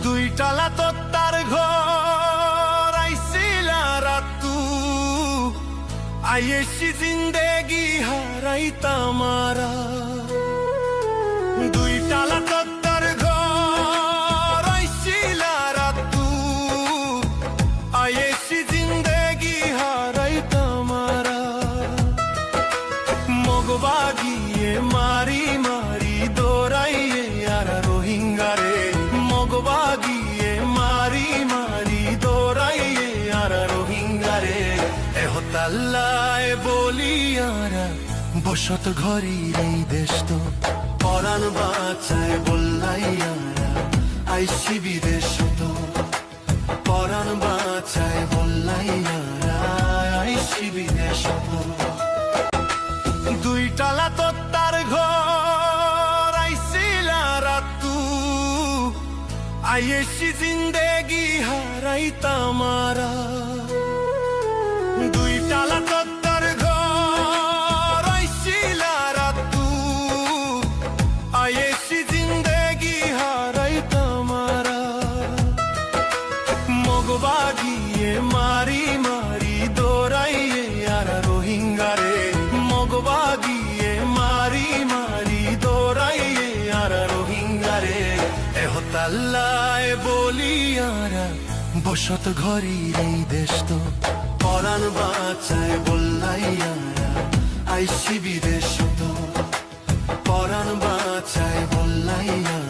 দুই টালা তত্তার ঘর আইছিলা রাতু আইয়েছি জিন্দেগি হারাইতা মারা দুই টালা তত্তার ঘর আইছিলা রাতু আইয়েছি জিন্দেগি হারাইতা মারা মগবাগিয়ে মারি মারি দৌড়াইয়ে আর রোহিঙ্গারে মগবাগিয়ে মারি মারি দৌড়াইয়ে আর রোহিঙ্গারে এহতাল্লায় বলিয়ারা বসত ঘরের এই দেশ তো পরাণ বাঁচায় বললাইয়ারা আইসি বিদেশ তো পরাণ বাঁচায় বললাইয়ারা আইসি বিদেশ তো দুই টালা তত্তার ঘর আইছিলা রাতু আইয়েছি জিন্দেগি হারাইতা মারা দুই টালা তত্তার ঘর আইছিলা রাতু আইয়েছি জিন্দেগি হারাইতা মারা মগবাগিয়ে মারি মারি দৌড়াইয়ে আর রোহিঙ্গারে মগবাগিয়ে মারি মারি দৌড়াইয়ে আর রোহিঙ্গারে এহতাল্লায় বলিয়ারা বসত ঘরের এই দেশ তো পরাণ বাঁচায় বললাইয়ারা আইসি বিদেশ তো পরাণ বাঁচায় বললাইয়ারা